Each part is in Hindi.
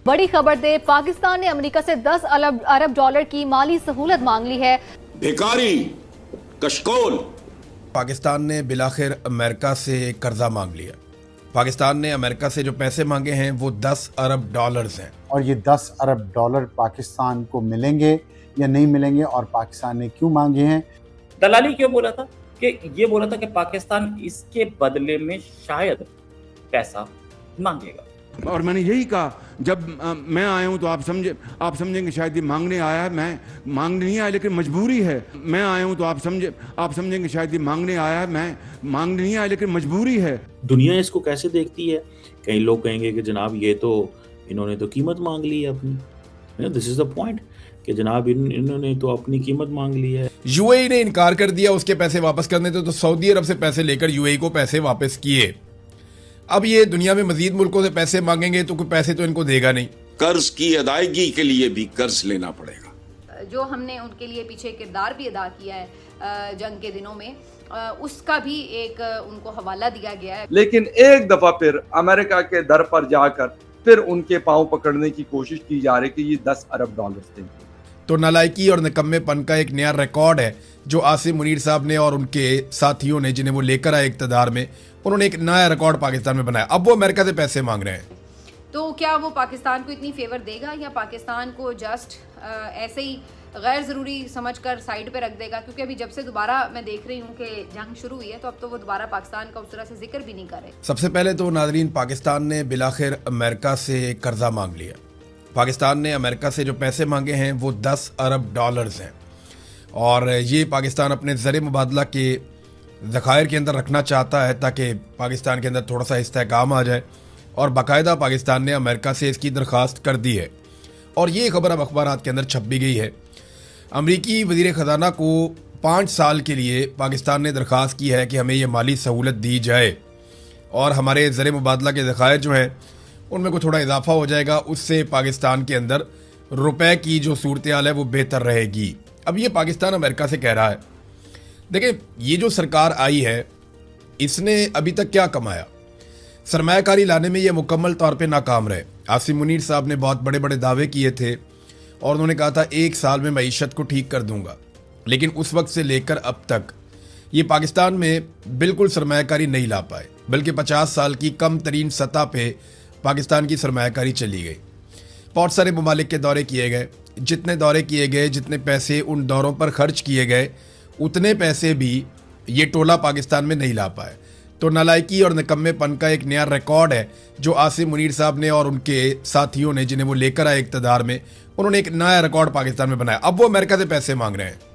बड़ी खबर दे, पाकिस्तान ने अमेरिका से 10 अरब डॉलर की माली सहूलत मांग ली है। भिखारी कशकोल। पाकिस्तान ने बिलाखिर अमेरिका से कर्जा मांग लिया। पाकिस्तान ने अमेरिका से जो पैसे मांगे हैं वो 10 अरब डॉलर्स हैं। और ये 10 अरब डॉलर पाकिस्तान को मिलेंगे या नहीं मिलेंगे, और पाकिस्तान ने क्यों मांगे हैं? दलाली क्यों बोला था कि ये बोला था कि पाकिस्तान इसके बदले में शायद पैसा मांगेगा। और मैंने यही कहा जब मैं आया हूं तो आप समझेंगे शायद ये मांगने आया है। मैं मांगने नहीं आया, लेकिन मजबूरी है। मैं आया हूं तो आप समझेंगे शायद ये मांगने आया है। मैं मांगने नहीं आया, लेकिन मजबूरी है। दुनिया इसको कैसे देखती है? कई लोग कहेंगे कि जनाब ये तो इन्होंने तो कीमत मांग ली है अपनी। दिस इज द पॉइंट कि जनाब इन्होंने तो अपनी कीमत मांग ली है। यूएई ने इनकार कर दिया उसके पैसे वापस करने तो सऊदी अरब से पैसे लेकर यूएई को पैसे वापस किए। अब ये दुनिया में मजीद मुल्कों से पैसे मांगेंगे तो कोई पैसे तो इनको देगा नहीं। कर्ज की अदायगी के लिए भी कर्ज लेना पड़ेगा। जो हमने उनके लिए पीछे किरदार भी अदा किया है जंग के दिनों में, उसका भी एक उनको हवाला दिया गया है। लेकिन एक दफा फिर अमेरिका के दर पर जाकर फिर उनके पांव पकड़ने की कोशिश की जा रही कि ये 10 अरब डॉलर देंगे। तो नालायकी और निकम्मेपन का एक नया रिकॉर्ड है जो आसिम मुनीर साहब ने और उनके साथियों ने, जिन्हें वो लेकर आए इक़्तिदार में, उन्होंने एक नया रिकॉर्ड पाकिस्तान में बनाया। अब वो अमेरिका से पैसे मांग रहे हैं। तो क्या वो पाकिस्तान को इतनी फेवर देगा या पाकिस्तान को जस्ट ऐसे ही गैर ज़रूरी समझकर साइड पे रख देगा? क्योंकि अभी जब से दोबारा मैं देख रही हूँ कि जंग शुरू हुई है तो अब तो वो दोबारा पाकिस्तान का उस तरह से जिक्र भी नहीं कर रहे। सबसे पहले तो नाज़रीन, पाकिस्तान ने बिलाखिर अमेरिका से कर्जा मांग लिया। पाकिस्तान ने अमेरिका से जो पैसे मांगे हैं वो 10 अरब डॉलर्स हैं, और ये पाकिस्तान अपने ज़र मुबादला के ज़खायर के अंदर रखना चाहता है ताकि पाकिस्तान के अंदर थोड़ा सा इस्तेहकाम आ जाए। और बाकायदा पाकिस्तान ने अमेरिका से इसकी दरख्वास्त कर दी है, और ये खबर अब अखबारात के अंदर छप भी गई है। अमरीकी वज़ीर ख़जाना को 5 साल के लिए पाकिस्तान ने दरख्वास्त की है कि हमें ये माली सहूलत दी जाए, और हमारे ज़र मुबादला के ज़खायर जो हैं उनमें को थोड़ा इजाफा हो जाएगा। उससे पाकिस्तान के अंदर रुपए की जो सूरत हाल है वो बेहतर रहेगी। अब ये पाकिस्तान अमेरिका से कह रहा है। देखिए, ये जो सरकार आई है इसने अभी तक क्या कमाया? सरमायाकारी लाने में ये मुकम्मल तौर पे नाकाम रहे। आसिम मुनीर साहब ने बहुत बड़े बड़े दावे किए थे और उन्होंने कहा था 1 साल में मईशत को ठीक कर दूंगा, लेकिन उस वक्त से लेकर अब तक ये पाकिस्तान में बिल्कुल सरमायाकारी नहीं ला पाए, बल्कि 50 साल की कम तरीन सतह पे पाकिस्तान की सरमायाकारी चली गई। बहुत सारे ममालिक के दौरे किए गए, जितने दौरे किए गए, जितने पैसे उन दौरों पर खर्च किए गए, उतने पैसे भी ये टोला पाकिस्तान में नहीं ला पाए। तो नालायकी और निकम्मेपन का एक नया रिकॉर्ड है जो आसिम मुनीर साहब ने और उनके साथियों ने, जिन्हें वो लेकर आए इक़्तिदार में, उन्होंने एक नया रिकॉर्ड पाकिस्तान में बनाया। अब वो अमेरिका से पैसे मांग रहे हैं।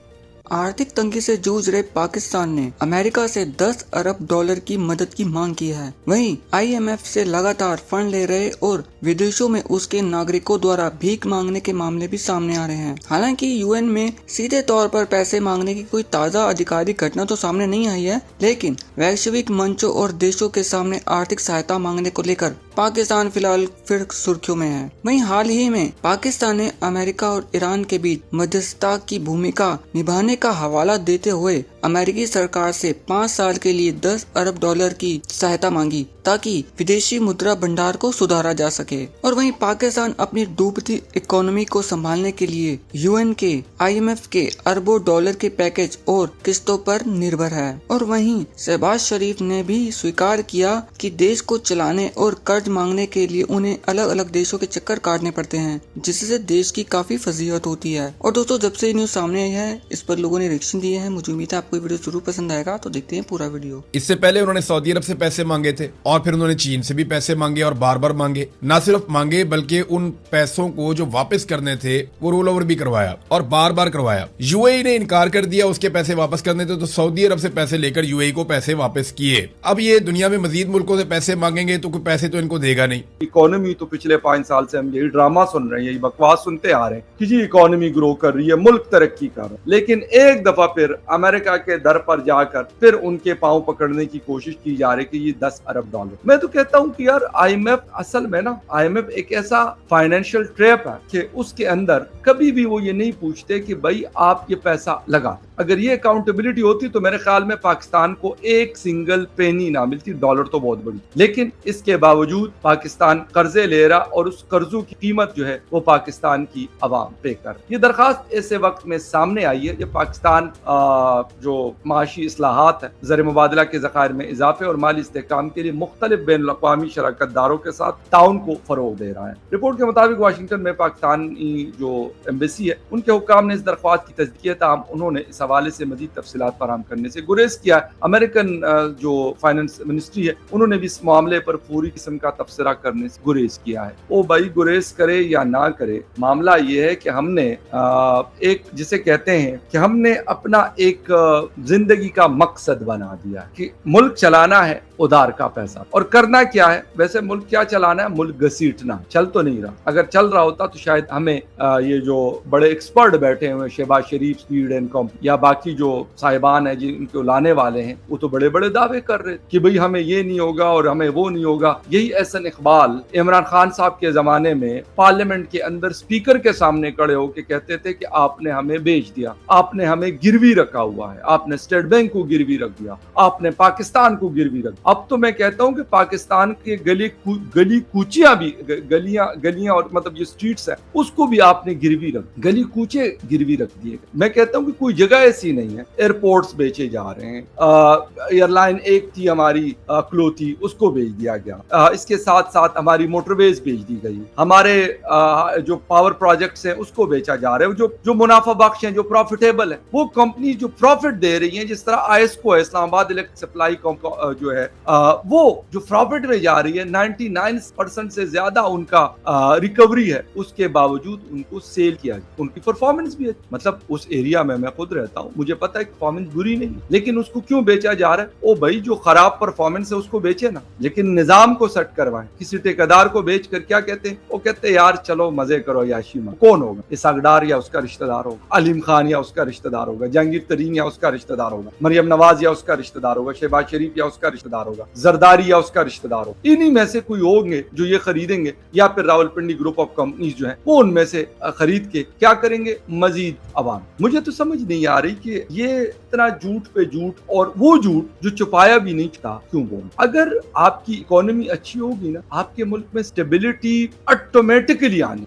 आर्थिक तंगी से जूझ रहे पाकिस्तान ने अमेरिका से 10 अरब डॉलर की मदद की मांग की है। वहीं IMF से लगातार फंड ले रहे और विदेशों में उसके नागरिकों द्वारा भीख मांगने के मामले भी सामने आ रहे हैं। हालांकि UN में सीधे तौर पर पैसे मांगने की कोई ताज़ा आधिकारिक घटना तो सामने नहीं आई है, लेकिन वैश्विक मंचों और देशों के सामने आर्थिक सहायता मांगने को लेकर पाकिस्तान फिलहाल फिर सुर्खियों में है। वहीं हाल ही में पाकिस्तान ने अमेरिका और ईरान के बीच मध्यस्थता की भूमिका निभाने का हवाला देते हुए अमेरिकी सरकार से 5 साल के लिए 10 अरब डॉलर की सहायता मांगी ताकि विदेशी मुद्रा भंडार को सुधारा जा सके। और वहीं पाकिस्तान अपनी डूबती इकोनॉमी को संभालने के लिए UN के IMF के अरबों डॉलर के पैकेज और किस्तों पर निर्भर है। और वहीं शहबाज शरीफ ने भी स्वीकार किया कि देश को चलाने और कर्ज मांगने के लिए उन्हें अलग अलग देशों के चक्कर काटने पड़ते हैं, जिससे देश की काफी फजीहत होती है। और दोस्तों, जब से न्यूज सामने आई है इस पर लोगों ने रिएक्शन दिए हैं। मुझे उम्मीद है आपको वीडियो जरूर पसंद आएगा, तो देखते हैं पूरा वीडियो। इससे पहले उन्होंने सऊदी अरब से पैसे मांगे थे और फिर उन्होंने चीन से भी पैसे मांगे और बार बार मांगे। ना सिर्फ मांगे बल्कि उन पैसों को जो वापस करने थे वो रोल ओवर भी करवाया और बार बार करवाया। यूएई ने इनकार कर दिया उसके पैसे वापस करने थे तो सऊदी अरब से पैसे लेकर यूएई को पैसे वापस किए। अब ये दुनिया में मजीद मुल्कों से पैसे मांगेंगे तो कोई पैसे तो इनको देगा नहीं। इकोनॉमी तो पिछले 5 साल से हम यही ड्रामा सुन रहे हैं, यही बकवास सुनते आ रहे हैं कि जी इकोनॉमी ग्रो कर रही है, मुल्क तरक्की कर रहा है। लेकिन एक दफा फिर अमेरिका के दर पर जाकर फिर उनके पांव पकड़ने की कोशिश की जा रही कि ये 10 अरब डॉलर। मैं तो कहता हूं कि यार IMF असल में ना, IMF एक ऐसा फाइनेंशियल ट्रैप है कि उसके अंदर कभी भी वो ये नहीं पूछते कि भाई आप ये पैसा लगा। अगर ये अकाउंटेबिलिटी होती तो मेरे ख्याल में पाकिस्तान को एक सिंगल पेनी ना मिलती। डॉलर तो बहुत बड़ी, लेकिन इसके बावजूद पाकिस्तान कर्जे ले रहा और उस कर्जों की कीमत जो है वो पाकिस्तान की अवाम पे कर। ये दरखास्त ऐसे वक्त में सामने आई है जब पाकिस्तान जो माशी इस्लाहात है, ज़र मुबादला के ज़खायर में इजाफे और माली इस्तेहकाम के लिए मुख्तलिफ बैन अक़वामी शराकतदारों के साथ ताउन को फरोग दे रहा है। रिपोर्ट के मुताबिक वाशिंगटन में पाकिस्तानी जो एम्बेसी है उनके हुक्काम ने इस दरख्वास्त की तस्दीक किया, ताहम उन्होंने इस हवाले से मजीद तफसीलात फराहम करने से गुरेज किया। अमेरिकन जो फाइनेंस मिनिस्ट्री है उन्होंने भी इस मामले पर पूरी किस्म का तबसरा करने से गुरेज किया है। ओ भाई, गुरेज करे या ना करे, मामला ये है कि हमने एक जिसे कहते हैं कि हमने अपना एक जिंदगी का मकसद बना दिया कि मुल्क चलाना है उधार का पैसा, और करना क्या है, वैसे मुल्क क्या चलाना है, मुल्क घसीटना। चल तो नहीं रहा, अगर चल रहा होता तो शायद हमें ये जो बड़े एक्सपर्ट बैठे हुए शहबाज शरीफ, स्पीड एंड कंपनी या बाकी जो साहिबान है जिनको लाने वाले हैं, वो तो बड़े बड़े दावे कर रहे कि भाई हमें ये नहीं होगा और हमें वो नहीं होगा। यही एहसन इकबाल इमरान खान साहब के जमाने में पार्लियामेंट के अंदर स्पीकर के सामने खड़े होकर कहते थे कि आपने हमें बेच दिया, आपने हमें गिरवी रखा हुआ है, आपने स्टेट बैंक को गिरवी रख दिया, आपने पाकिस्तान को गिरवी रख। अब तो मैं कहता हूं कि पाकिस्तान के गली कूचियां भी, गलियां और मतलब जो स्ट्रीट्स है उसको भी आपने गिरवी रख, गली कूचे गिरवी रख दिए। मैं कहता हूं कि कोई जगह ऐसी नहीं है। एयरपोर्ट्स बेचे जा रहे हैं, एयरलाइन एक थी हमारी क्लोथी, उसको बेच दिया गया, इसके साथ साथ हमारी मोटरवेज बेच दी गई, हमारे जो पावर प्रोजेक्ट्स हैं उसको बेचा जा रहा है। जो मुनाफा बख्श हैं, जो प्रॉफिटेबल है, वो कंपनी जो प्रॉफिट दे रही हैं, जिस तरह आईएसको है, इस्लामाबाद इलेक्ट्रिक सप्लाई जो है वो जो प्रॉफिट में जा रही है 99% से ज्यादा उनका रिकवरी है, उसके बावजूद उनको सेल किया गया। उनकी परफॉर्मेंस भी है, मतलब उस एरिया में मैं खुद रहता हूँ, मुझे पता है परफॉर्मेंस बुरी नहीं, लेकिन उसको क्यों बेचा जा रहा है? ओ भाई, जो खराब परफॉर्मेंस है उसको बेचे ना, लेकिन निजाम को सेट करवाएं। किसी ठेकेदार को बेच कर क्या कहते हैं? वो कहते हैं यार चलो मजे करो याशी में। कौन होगा? इसाकडार या उसका रिश्तेदार होगा, अलीम खान या उसका रिश्तेदार होगा, जहांगीर तरीन या उसका रिश्तेदार होगा, मरियम नवाज या उसका रिश्तेदार होगा, शहबाज शरीफ या उसका रिश्तेदार होगा, जरदारी या उसका रिश्तेदार होगा। इन्हीं में से कोई होंगे जो ये खरीदेंगे, या फिर रावलपिंडी ग्रुप ऑफ कंपनीज जो है वो उनमें से खरीद के क्या करेंगे? मजीद अवाम। मुझे तो समझ नहीं आ रही कि ये इतना झूठ पे झूठ, और वो झूठ जो छुपाया भी नहीं था, क्यों बोल? अगर आपकी इकोनॉमी अच्छी होगी ना, आपके मुल्क में स्टेबिलिटी ऑटोमेटिकली आनी।